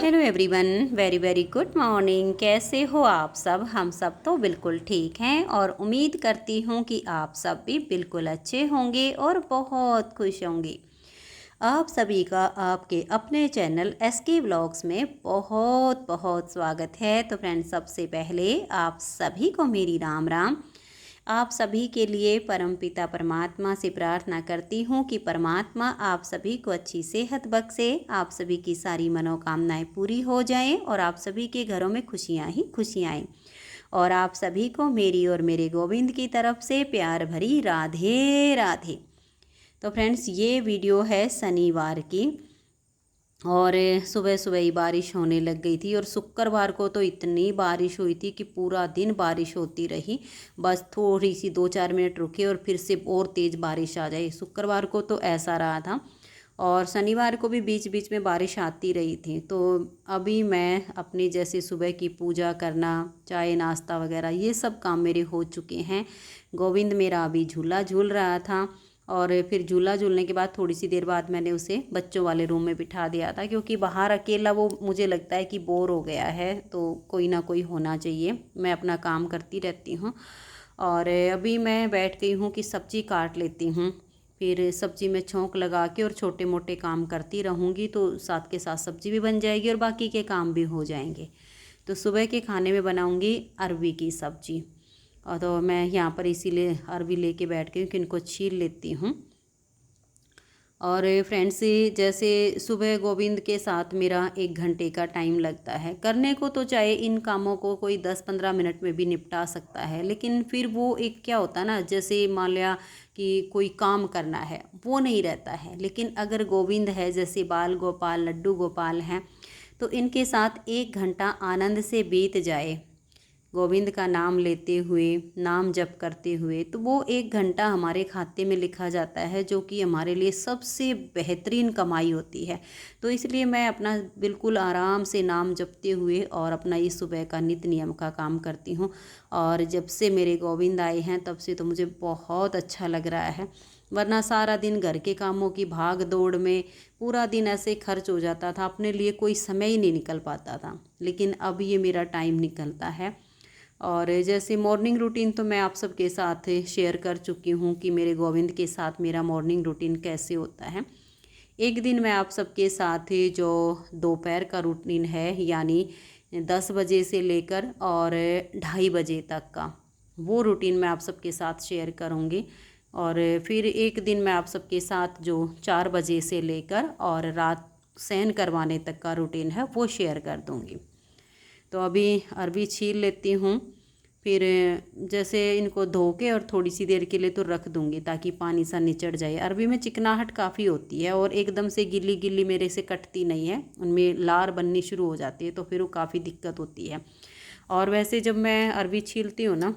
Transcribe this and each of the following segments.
Hello everyone, very very good morning. कैसे हो आप सब? हम सब तो बिल्कुल ठीक हैं और उम्मीद करती हूँ कि आप सब भी बिल्कुल अच्छे होंगे और बहुत खुश होंगे। आप सभी का आपके अपने चैनल एसके व्लॉग्स में बहुत बहुत स्वागत है। तो फ्रेंड्स, सबसे पहले आप सभी को मेरी राम राम। आप सभी के लिए परमपिता परमात्मा से प्रार्थना करती हूँ कि परमात्मा आप सभी को अच्छी सेहत बख्शे, आप सभी की सारी मनोकामनाएं पूरी हो जाएं और आप सभी के घरों में खुशियाँ ही खुशियाँ आएँ। और आप सभी को मेरी और मेरे गोविंद की तरफ से प्यार भरी राधे राधे। तो फ्रेंड्स, ये वीडियो है शनिवार की और सुबह सुबह ही बारिश होने लग गई थी और शुक्रवार को तो इतनी बारिश हुई थी कि पूरा दिन बारिश होती रही। बस थोड़ी सी 2-4 मिनट रुके और फिर से और तेज़ बारिश आ जाए। शुक्रवार को तो ऐसा रहा था और शनिवार को भी बीच बीच में बारिश आती रही थी। तो अभी मैं अपनी जैसे सुबह की पूजा करना, चाय नाश्ता वगैरह ये सब काम मेरे हो चुके हैं। गोविंद मेरा अभी झूला झूल रहा था और फिर झूला झूलने के बाद थोड़ी सी देर बाद मैंने उसे बच्चों वाले रूम में बिठा दिया था, क्योंकि बाहर अकेला वो मुझे लगता है कि बोर हो गया है, तो कोई ना कोई होना चाहिए। मैं अपना काम करती रहती हूँ और अभी मैं बैठ गई हूँ कि सब्ज़ी काट लेती हूँ। फिर सब्ज़ी में छौंक लगा के और छोटे मोटे काम करती रहूँगी, तो साथ के साथ सब्ज़ी भी बन जाएगी और बाकी के काम भी हो जाएंगे। तो सुबह के खाने में बनाऊँगी अरवी की सब्ज़ी। और तो मैं यहाँ पर इसीलिए अरवी लेके बैठ गई कि इनको छील लेती हूँ। और फ्रेंड्स, जैसे सुबह गोविंद के साथ मेरा 1 घंटे का टाइम लगता है करने को, तो चाहे इन कामों को कोई 10-15 मिनट में भी निपटा सकता है, लेकिन फिर वो एक क्या होता है ना, जैसे मान लिया कि कोई काम करना है वो नहीं रहता है। लेकिन अगर गोविंद है, जैसे बाल गोपाल लड्डू गोपाल हैं, तो इनके साथ 1 घंटा आनंद से बीत जाए गोविंद का नाम लेते हुए, नाम जप करते हुए, तो वो 1 घंटा हमारे खाते में लिखा जाता है, जो कि हमारे लिए सबसे बेहतरीन कमाई होती है। तो इसलिए मैं अपना बिल्कुल आराम से नाम जपते हुए और अपना ये सुबह का नित्य नियम का काम करती हूँ। और जब से मेरे गोविंद आए हैं तब से तो मुझे बहुत अच्छा लग रहा है, वरना सारा दिन घर के कामों की भाग दौड़ में पूरा दिन ऐसे खर्च हो जाता था, अपने लिए कोई समय ही नहीं निकल पाता था। लेकिन अब ये मेरा टाइम निकलता है। और जैसे मॉर्निंग रूटीन तो मैं आप सबके साथ शेयर कर चुकी हूँ कि मेरे गोविंद के साथ मेरा मॉर्निंग रूटीन कैसे होता है। एक दिन मैं आप सबके साथ जो दोपहर का रूटीन है, यानी 10 बजे से लेकर और 2:30 बजे तक का, वो रूटीन मैं आप सबके साथ शेयर करूँगी। और फिर एक दिन मैं आप सबके साथ जो 4 बजे से लेकर और रात शयन करवाने तक का रूटीन है वो शेयर कर दूँगी। तो अभी अरबी छील लेती हूँ। फिर जैसे इनको धो के और थोड़ी सी देर के लिए तो रख दूँगी ताकि पानी सा निचड़ जाए। अरबी में चिकनाहट काफ़ी होती है और एकदम से गिल्ली गिल्ली मेरे से कटती नहीं है, उनमें लार बननी शुरू हो जाती है, तो फिर वो काफ़ी दिक्कत होती है। और वैसे जब मैं अरबी छीलती हूँ ना,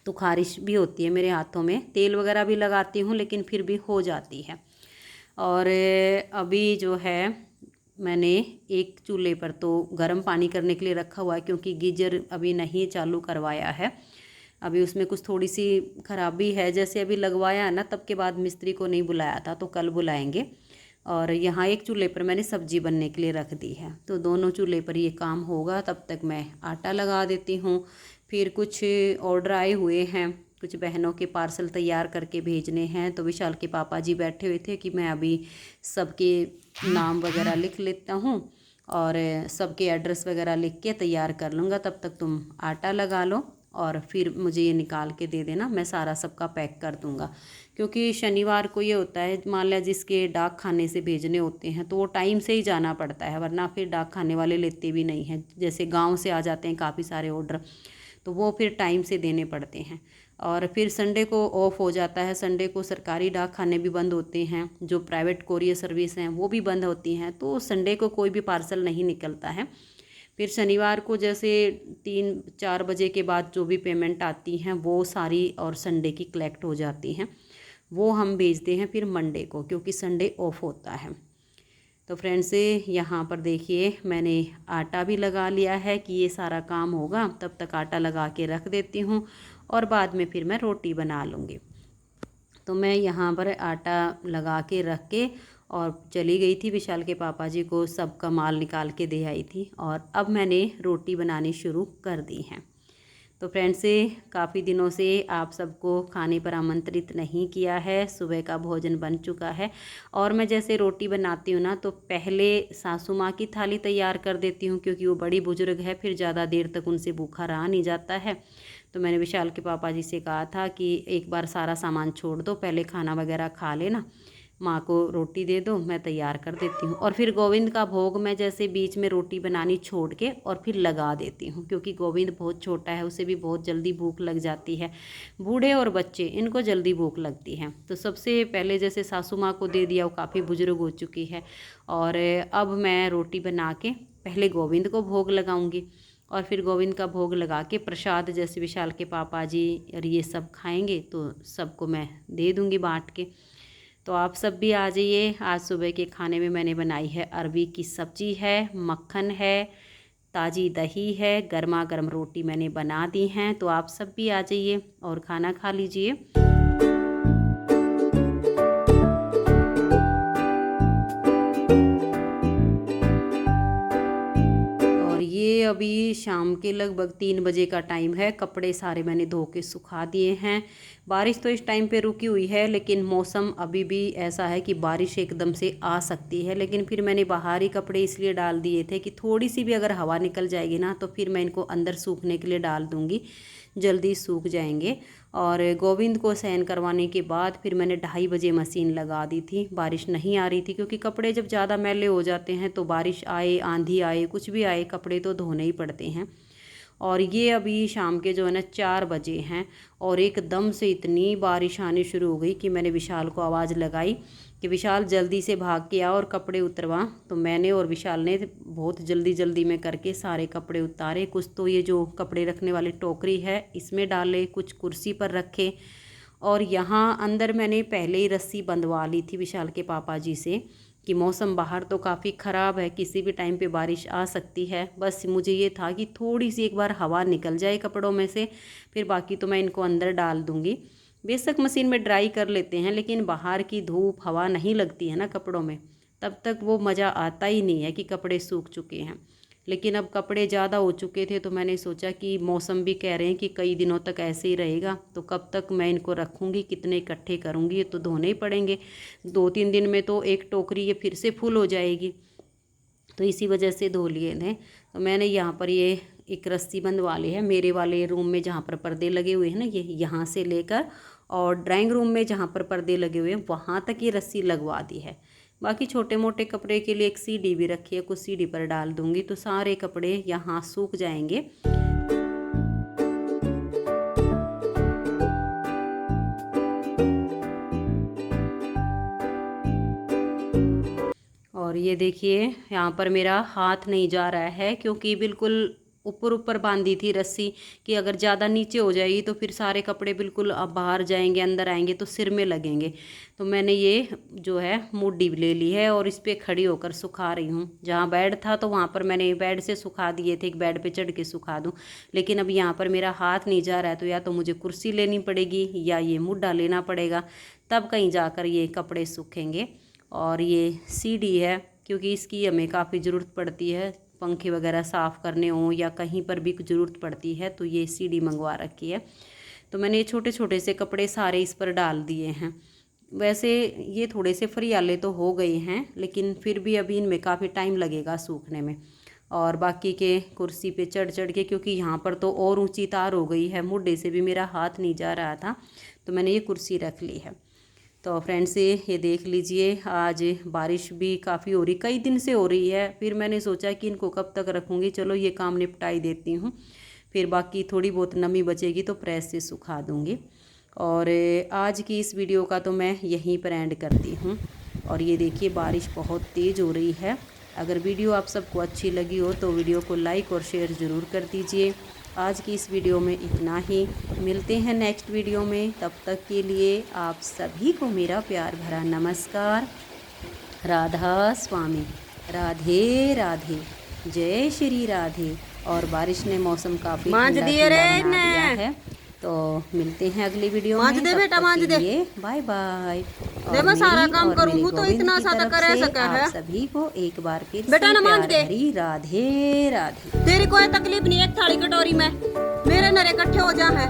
तो खारिश भी होती है मेरे हाथों में, तेल वगैरह भी लगाती हूँ लेकिन फिर भी हो जाती है। और अभी जो है मैंने एक चूल्हे पर तो गर्म पानी करने के लिए रखा हुआ है, क्योंकि गीजर अभी नहीं चालू करवाया है। अभी उसमें कुछ थोड़ी सी खराबी है, जैसे अभी लगवाया है ना, तब के बाद मिस्त्री को नहीं बुलाया था, तो कल बुलाएंगे। और यहाँ एक चूल्हे पर मैंने सब्जी बनने के लिए रख दी है, तो दोनों चूल्हे पर ये काम होगा। तब तक मैं आटा लगा देती हूँ। फिर कुछ ऑर्डर आए हुए हैं, कुछ बहनों के पार्सल तैयार करके भेजने हैं, तो विशाल के पापा जी बैठे हुए थे कि मैं अभी सबके नाम वगैरह लिख लेता हूँ और सबके एड्रेस वगैरह लिख के तैयार कर लूँगा। तब तक तुम आटा लगा लो और फिर मुझे ये निकाल के दे देना, मैं सारा सबका पैक कर दूँगा। क्योंकि शनिवार को ये होता है, मान लिया जिसके डाक खाने से भेजने होते हैं तो वो टाइम से ही जाना पड़ता है, वरना फिर डाक खाने वाले लेते भी नहीं हैं। जैसे गाँव से आ जाते हैं काफ़ी सारे ऑर्डर, तो वो फिर टाइम से देने पड़ते हैं। और फिर संडे को ऑफ हो जाता है, संडे को सरकारी डाक खाने भी बंद होते हैं, जो प्राइवेट कोरियर सर्विस हैं वो भी बंद होती हैं, तो संडे को कोई भी पार्सल नहीं निकलता है। फिर शनिवार को जैसे 3-4 बजे के बाद जो भी पेमेंट आती हैं वो सारी और संडे की कलेक्ट हो जाती हैं, वो हम भेजते हैं फिर मंडे को, क्योंकि संडे ऑफ होता है। तो फ्रेंड्स, यहाँ पर देखिए मैंने आटा भी लगा लिया है कि ये सारा काम होगा, तब तक आटा लगा के रख देती हूँ और बाद में फिर मैं रोटी बना लूँगी। तो मैं यहाँ पर आटा लगा के रख के और चली गई थी विशाल के पापा जी को सबका माल निकाल के दे आई थी। और अब मैंने रोटी बनानी शुरू कर दी है। तो फ्रेंड्स, काफ़ी दिनों से आप सबको खाने पर आमंत्रित नहीं किया है। सुबह का भोजन बन चुका है और मैं जैसे रोटी बनाती हूँ ना, तो पहले सासू माँ की थाली तैयार कर देती हूँ, क्योंकि वो बड़ी बुजुर्ग है, फिर ज़्यादा देर तक उनसे भूखा रहा नहीं जाता है। तो मैंने विशाल के पापा जी से कहा था कि एक बार सारा सामान छोड़ दो, पहले खाना वगैरह खा लेना, माँ को रोटी दे दो, मैं तैयार कर देती हूँ। और फिर गोविंद का भोग मैं जैसे बीच में रोटी बनानी छोड़ के और फिर लगा देती हूँ, क्योंकि गोविंद बहुत छोटा है, उसे भी बहुत जल्दी भूख लग जाती है। बूढ़े और बच्चे, इनको जल्दी भूख लगती है। तो सबसे पहले जैसे सासू माँ को दे दिया, वो काफ़ी बुजुर्ग हो चुकी है। और अब मैं रोटी बना के पहले गोविंद को भोग लगाऊंगी और फिर गोविंद का भोग लगा के प्रसाद जैसे विशाल के पापा जी और ये सब खाएंगे तो सबको मैं दे दूँगी बाँट के। तो आप सब भी आ जाइए। आज सुबह के खाने में मैंने बनाई है अरबी की सब्जी है, मक्खन है, ताज़ी दही है, गर्मा गर्म रोटी मैंने बना दी हैं। तो आप सब भी आ जाइए और खाना खा लीजिए। ये अभी शाम के लगभग 3 बजे का टाइम है। कपड़े सारे मैंने धो के सुखा दिए हैं। बारिश तो इस टाइम पे रुकी हुई है, लेकिन मौसम अभी भी ऐसा है कि बारिश एकदम से आ सकती है। लेकिन फिर मैंने बाहर ही कपड़े इसलिए डाल दिए थे कि थोड़ी सी भी अगर हवा निकल जाएगी ना, तो फिर मैं इनको अंदर सूखने के लिए डाल दूँगी, जल्दी सूख जाएंगे। और गोविंद को शयन करवाने के बाद फिर मैंने 2:30 बजे मशीन लगा दी थी। बारिश नहीं आ रही थी, क्योंकि कपड़े जब ज़्यादा मैले हो जाते हैं तो बारिश आए, आंधी आए, कुछ भी आए, कपड़े तो धोने ही पड़ते हैं। और ये अभी शाम के जो है ना 4 बजे हैं और एकदम से इतनी बारिश आनी शुरू हो गई कि मैंने विशाल को आवाज़ लगाई कि विशाल जल्दी से भाग के आ और कपड़े उतरवा। तो मैंने और विशाल ने बहुत जल्दी जल्दी में करके सारे कपड़े उतारे। कुछ तो ये जो कपड़े रखने वाली टोकरी है इसमें डाले, कुछ कुर्सी पर रखे। और यहाँ अंदर मैंने पहले ही रस्सी बंधवा ली थी विशाल के पापा जी से कि मौसम बाहर तो काफ़ी ख़राब है, किसी भी टाइम पे बारिश आ सकती है। बस मुझे ये था कि थोड़ी सी एक बार हवा निकल जाए कपड़ों में से, फिर बाकी तो मैं इनको अंदर डाल दूँगी। बेशक मशीन में ड्राई कर लेते हैं, लेकिन बाहर की धूप हवा नहीं लगती है ना कपड़ों में, तब तक वो मज़ा आता ही नहीं है कि कपड़े सूख चुके हैं। लेकिन अब कपड़े ज़्यादा हो चुके थे तो मैंने सोचा कि मौसम भी कह रहे हैं कि कई दिनों तक ऐसे ही रहेगा, तो कब तक मैं इनको रखूँगी, कितने इकट्ठे करूँगी, ये तो धोने ही पड़ेंगे। 2-3 दिन में तो एक टोकरी ये फिर से फुल हो जाएगी। तो इसी वजह से धो लिए थे। तो मैंने यहाँ पर ये एक रस्सी बंधवा ली है। मेरे वाले रूम में जहाँ पर पर्दे लगे हुए हैं ना, ये यहाँ से लेकर और ड्राइंग रूम में जहाँ पर पर्दे लगे हुए हैं वहाँ तक ये रस्सी लगवा दी है। बाकी छोटे मोटे कपड़े के लिए एक सीढ़ी भी रखी है, कुछ सीढ़ी पर डाल दूँगी तो सारे कपड़े यहाँ सूख जाएंगे। और ये देखिए यहाँ पर मेरा हाथ नहीं जा रहा है, क्योंकि बिल्कुल ऊपर ऊपर बांधी थी रस्सी कि अगर ज़्यादा नीचे हो जाएगी तो फिर सारे कपड़े बिल्कुल अब बाहर जाएंगे, अंदर आएंगे तो सिर में लगेंगे। तो मैंने ये जो है मूडी ले ली है और इस पर खड़ी होकर सुखा रही हूँ। जहाँ बेड था तो वहाँ पर मैंने बेड से सुखा दिए थे, एक बेड पे चढ़ के सुखा दूँ, लेकिन अब यहाँ पर मेरा हाथ नहीं जा रहा है। तो या तो मुझे कुर्सी लेनी पड़ेगी या ये मुड्ढा लेना पड़ेगा, तब कहीं जाकर ये कपड़े सूखेंगे। और ये सीढ़ी है, क्योंकि इसकी हमें काफ़ी ज़रूरत पड़ती है, पंखे वगैरह साफ़ करने हों या कहीं पर भी ज़रूरत पड़ती है, तो ये सीढ़ी मंगवा रखी है। तो मैंने ये छोटे छोटे से कपड़े सारे इस पर डाल दिए हैं। वैसे ये थोड़े से फरियाले तो हो गए हैं, लेकिन फिर भी अभी इनमें काफ़ी टाइम लगेगा सूखने में। और बाकी के कुर्सी पे चढ़ चढ़ के, क्योंकि यहाँ पर तो और ऊंची तार हो गई है, मुड्ढे से भी मेरा हाथ नहीं जा रहा था, तो मैंने ये कुर्सी रख ली है। तो फ्रेंड्स ये देख लीजिए, आज बारिश भी काफ़ी हो रही, कई दिन से हो रही है। फिर मैंने सोचा कि इनको कब तक रखूँगी, चलो ये काम निपटाई देती हूँ, फिर बाकी थोड़ी बहुत नमी बचेगी तो प्रेस से सुखा दूँगी। और आज की इस वीडियो का तो मैं यहीं पर एंड करती हूँ। और ये देखिए बारिश बहुत तेज़ हो रही है। अगर वीडियो आप सबको अच्छी लगी हो तो वीडियो को लाइक और शेयर ज़रूर कर दीजिए। आज की इस वीडियो में इतना ही, मिलते हैं नेक्स्ट वीडियो में। तब तक के लिए आप सभी को मेरा प्यार भरा नमस्कार। राधा स्वामी, राधे राधे, जय श्री राधे। और बारिश ने मौसम काफ़ी ठंडा बना दिया है। तो मिलते हैं अगली वीडियो में। मांझ दे बेटा, मांझ दे। Bye bye. दे मैं सारा काम करूँ, वो तो इतना सा तो करे सका है। सभी को एक बार फिर बेटा से ना मांझ प्यार दे। भरी राधे राधे। तेरी कोई तकलीफ नहीं, एक थाली कटोरी में मेरे नरे इकट्ठे हो जा है।